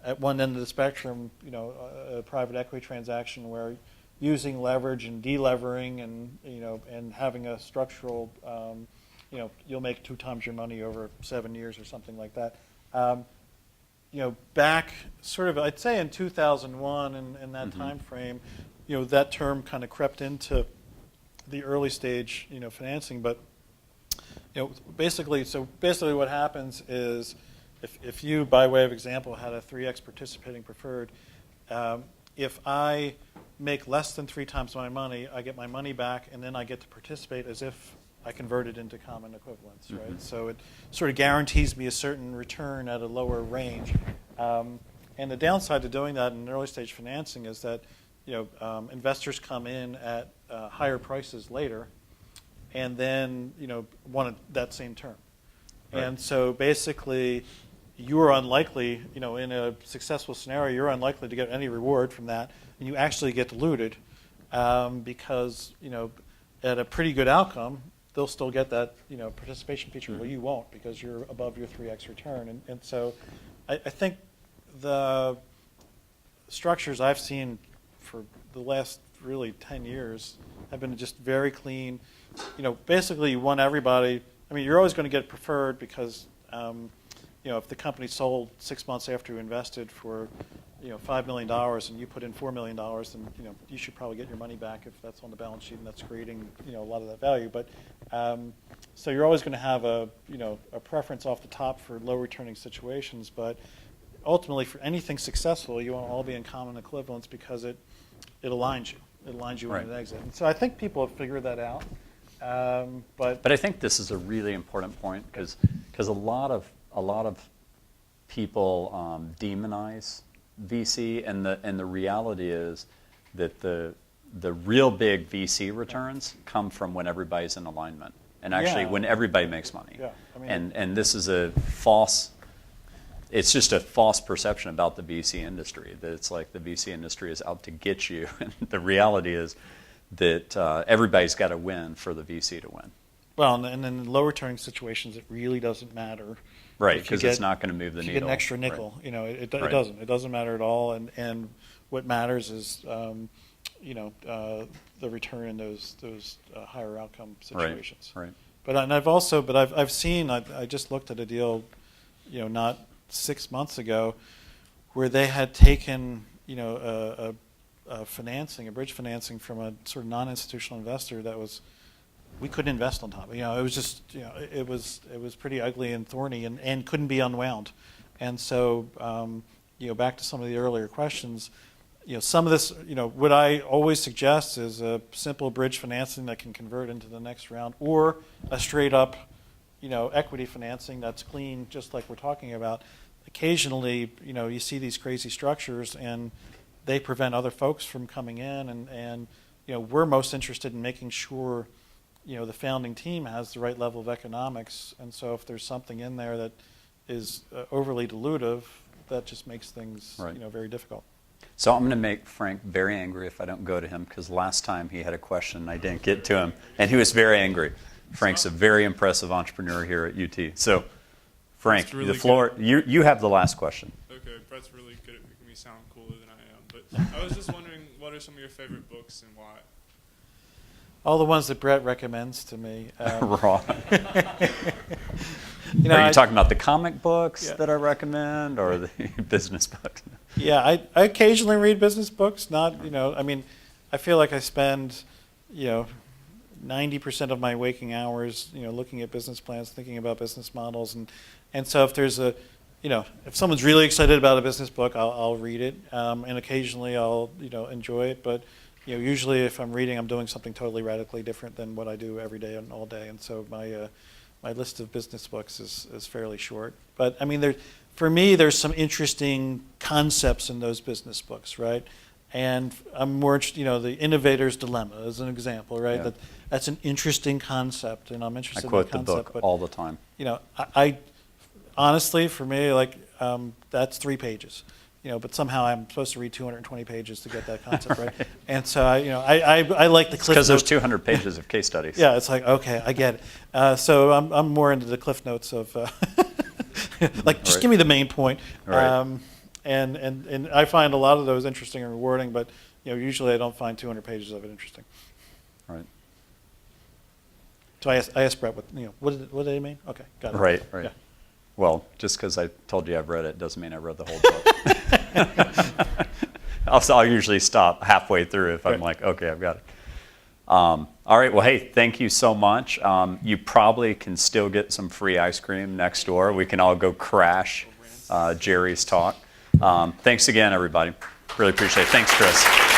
B: at one end of the spectrum, a private equity transaction where using leverage and delevering and having a structural, you'll make 2 times your money over 7 years or something like that. Back sort of, I'd say in 2001 and that time frame, that term kind of crept into the early stage, financing. But basically what happens is if you, by way of example, had a 3x participating preferred, if I make less than 3 times my money, I get my money back, and then I get to participate as if I convert it into common equivalents, right? So it sort of guarantees me a certain return at a lower range. And the downside to doing that in early stage financing is that investors come in at higher prices later, and then want that same term. Right. And so basically, you are unlikely, in a successful scenario, you're unlikely to get any reward from that, and you actually get diluted because at a pretty good outcome, they'll still get that participation feature. Well, you won't because you're above your 3x return, and so I think the structures I've seen for the last really 10 years have been just very clean. Basically you want everybody. I mean, you're always going to get preferred because if the company sold 6 months after you invested for $5 million and you put in $4 million, then you should probably get your money back if that's on the balance sheet and that's creating a lot of that value. But so you're always going to have a preference off the top for low returning situations. But ultimately, for anything successful, you want to all be in common equivalents because it aligns you. It aligns you
A: Right.
B: in an exit. And so I think people have figured that out.
A: But I think this is a really important point because a lot of people demonize VC, and the reality is that the real big VC returns come from when everybody's in alignment, and actually when everybody makes money.
B: Yeah, I mean,
A: and this is a false. It's just a false perception about the VC industry that it's like the VC industry is out to get you, and the reality is that everybody's got to win for the VC to win.
B: Well, and then in low returning situations, it really doesn't matter.
A: Right,
B: if you
A: because it's
B: get-
A: not going to move the
B: if
A: needle.
B: you get an extra
A: Right.
B: nickel, it
A: Right.
B: doesn't. It doesn't matter at all. And what matters is, the return in those higher outcome situations.
A: Right.
B: But I've seen. I just looked at a deal, not 6 months ago, where they had taken, a bridge financing from a sort of non-institutional investor that was. We couldn't invest on top. It was just, it was pretty ugly and thorny and couldn't be unwound. And so, back to some of the earlier questions, some of this, what I always suggest is a simple bridge financing that can convert into the next round, or a straight up, equity financing that's clean, just like we're talking about. Occasionally, you see these crazy structures and they prevent other folks from coming in, and we're most interested in making sure the founding team has the right level of economics, and so if there's something in there that is overly dilutive, that just makes things
A: Right.
B: Very difficult.
A: So I'm going to make Frank very angry if I don't go to him, because last time he had a question and I didn't get to him, and he was very angry. Frank's a very impressive entrepreneur here at UT. So, Frank,
H: That's really
A: the floor. You have the last question.
H: Okay, Brett's really good at making me sound cooler than I am. But I was just wondering, what are some of your favorite books and why?
B: All the ones that Brett recommends to me.
A: Raw.
B: You know,
A: Are you
B: I-
A: talking about the comic books
B: Yeah.
A: that I recommend, or the business books?
B: Yeah, I occasionally read business books. Not, you know, I mean, I feel like I spend, you know, 90% of my waking hours, you know, looking at business plans, thinking about business models, and so if there's a, you know, if someone's really excited about a business book, I'll read it, and occasionally I'll, you know, enjoy it. But, you know, usually if I'm reading, I'm doing something totally radically different than what I do every day and all day, and so my list of business books is fairly short. But I mean, for me, there's some interesting concepts in those business books, right? And I'm more interested, you know, the innovator's dilemma is an example, right?
A: Yeah.
B: That's an interesting concept, and I'm
A: I
B: interested
A: quote
B: in
A: the
B: the concept.
A: book
B: But
A: all the time.
B: you know, I honestly, for me, like that's 3 pages, you know. But somehow I'm supposed to read 220 pages to get that concept right. And so I like the cliff
A: Because there's
B: notes.
A: 200 pages of case studies.
B: Yeah, it's like, okay, I get it. So I'm more into the cliff notes of, like, just
A: Right.
B: give me the main point.
A: Right.
B: And I find a lot of those interesting and rewarding, but you know, usually I don't find 200 pages of it interesting.
A: Right.
B: So I asked Brett, what did they mean? Okay, got it.
A: Right, right.
B: Yeah.
A: Well, just because I told you I've read it doesn't mean I read the whole book. I'll usually stop halfway through if I'm
B: Right.
A: like, okay, I've got it. All right, well, hey, thank you so much. You probably can still get some free ice cream next door. We can all go crash Jerry's talk. Thanks again, everybody. Really appreciate it. Thanks, Chris.